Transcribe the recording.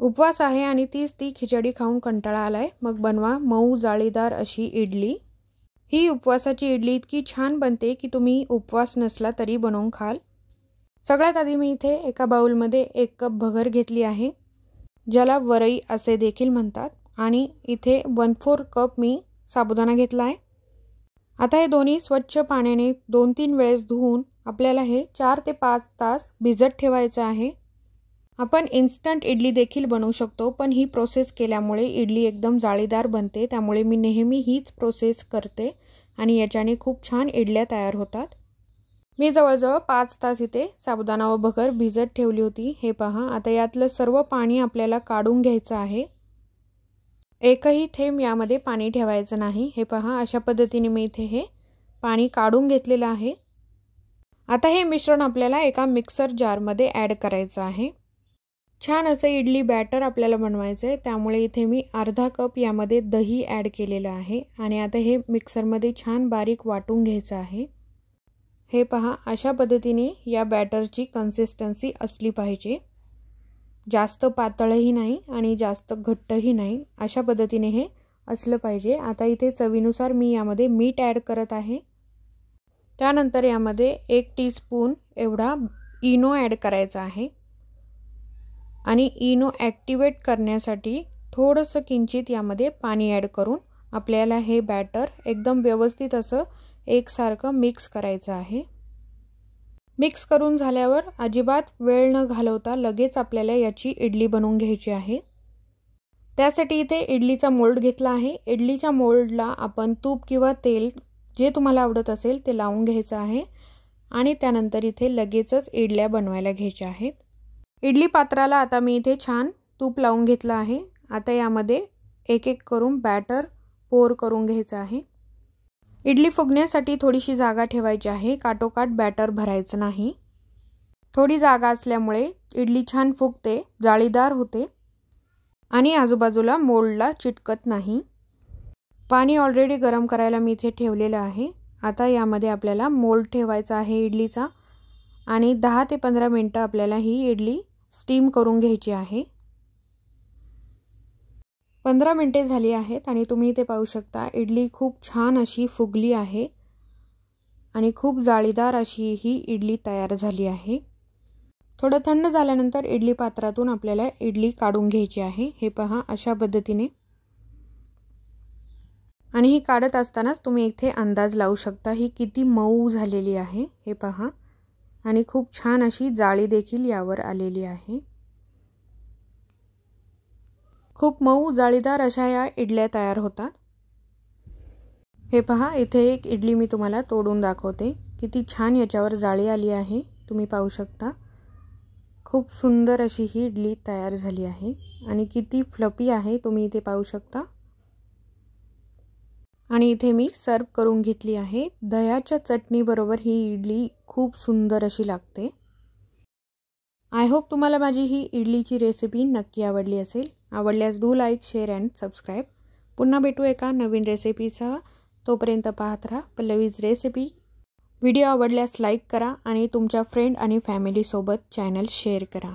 उपवास आहे आणि ती खिचडी खाऊन कंटाळा आलाय, मग बनवा मऊ जाळीदार अशी इडली। ही उपवासाची इडली इतकी छान बनते की तुम्ही उपवास नसला तरी बनवून खाल। सगळ्यात आधी मी इथे एका बाउलमध्ये 1 कप भगर घेतली आहे, ज्याला वरई असे देखील म्हणतात, आणि इथे 1/4 कप मी साबुदाणा घेतला आहे। आता हे दोन्ही स्वच्छ पाण्याने 2-3 वेळेस धुवून आपल्याला हे 4 ते 5 तास भिजत ठेवायचे आहे। आपण इन्स्टंट इडली देखील बनवू शकतो, पण ही प्रोसेस केल्यामुळे इडली एकदम जाळीदार बनते, त्यामुळे मी नेहमी हीच प्रोसेस करते आणि याच्याने खूप छान इडल्या तयार होतात। मी जवळजवळ 5 तास इथे साबुदाणा व भगर भिजत ठेवली होती। हे पहा, आता यातलं सर्व पाणी आपल्याला काढून घ्यायचं आहे। एकही थेंब यामध्ये पाणी ठेवायचं नाही। हे पहा, अशा पद्धतीने मी इथे हे पाणी काढून घेतलेलं आहे। आता हे मिश्रण आपल्याला एका मिक्सर जारमध्ये ॲड करायचं आहे। छान असं इडली बॅटर आपल्याला बनवायचं आहे, त्यामुळे इथे मी अर्धा कप यामध्ये दही ॲड केलेलं आहे आणि आता हे मिक्सरमध्ये छान बारीक वाटून घ्यायचं आहे। हे पहा, अशा पद्धतीने या बॅटरची कन्सिस्टन्सी असली पाहिजे, जास्त पातळही नाही आणि जास्त घट्टही नाही, अशा पद्धतीने हे असलं पाहिजे। आता इथे चवीनुसार मी यामध्ये मीठ ॲड करत आहे। त्यानंतर यामध्ये 1 टीस्पून एवढा इनो ॲड करायचा आहे आणि इनो ॲक्टिवेट करण्यासाठी थोडंसं किंचित यामध्ये पाणी ॲड करून आपल्याला हे बॅटर एकदम व्यवस्थित असं एकसारखं मिक्स करायचं आहे। मिक्स करून झाल्यावर अजिबात वेळ न घालवता लगेच आपल्याला याची इडली बनवून घ्यायची आहे। त्यासाठी इथे इडलीचा मोल्ड घेतला आहे। इडलीच्या मोल्डला आपण तूप किंवा तेल जे तुम्हाला आवडत असेल ते लावून घ्यायचं आहे आणि त्यानंतर इथे लगेचच इडल्या बनवायला घ्यायच्या आहेत। इडली पात्राला आता मी इथे छान तूप लावून घेतलं आहे। आता यामध्ये एक एक करून बॅटर पोर करून घ्यायचं आहे। इडली फुगण्यासाठी थोडीशी जागा ठेवायची आहे, काटोकाट बॅटर भरायचं नाही। थोडी जागा असल्यामुळे इडली छान फुगते, जाळीदार होते आणि आजूबाजूला मोल्डला चिटकत नाही। पाणी ऑलरेडी गरम करायला मी इथे ठेवलेलं आहे। आता यामध्ये आपल्याला मोल्ड ठेवायचा आहे इडलीचा आणि 10 ते 15 मिनिटं आपल्याला ही इडली स्टीम करून घ्यायची आहे। 15 मिनिटे झाली आहेत आणि तुम्ही इथे पाहू शकता इडली खूप छान अशी फुगली आहे आणि खूप जाळीदार अशी ही इडली तयार झाली आहे। थोडं थंड झाल्यानंतर इडली पात्रातून आपल्याला इडली काढून घ्यायची आहे। हे पहा, अशा पद्धतीने, आणि ही काढत असतानाच तुम्ही इथे अंदाज लावू शकता ही किती मऊ झालेली आहे। हे पहा, आणि खूप छान अशी जाळी देखील यावर आलेली आहे। खूप मऊ जाळीदार अशा या इडल्या तयार होतात। हे पहा, इथे एक इडली मी तुम्हाला तोडून दाखवते, किती छान याच्यावर जाळी आली आहे, तुम्ही पाहू शकता। खूप सुंदर अशी ही इडली तयार झाली आहे आणि किती फ्लफी आहे, तुम्ही इथे पाहू शकता। आणि इथे मी सर्व करून घेतली आहे। दह्याच्या चटणी बरोबर ही इडली खूप सुंदर अशी लागते। आय होप तुम्हाला माझी ही इडलीची रेसिपी नक्की आवडली असेल। आवडल्यास do like, share and subscribe. पुन्हा भेटू एका नवीन रेसिपीसह, तोपर्यंत पाहत राहा पल्लवीज रेसिपी। व्हिडिओ आवडल्यास लाईक करा आणि तुमच्या फ्रेंड आणि फॅमिली सोबत चॅनल शेअर करा।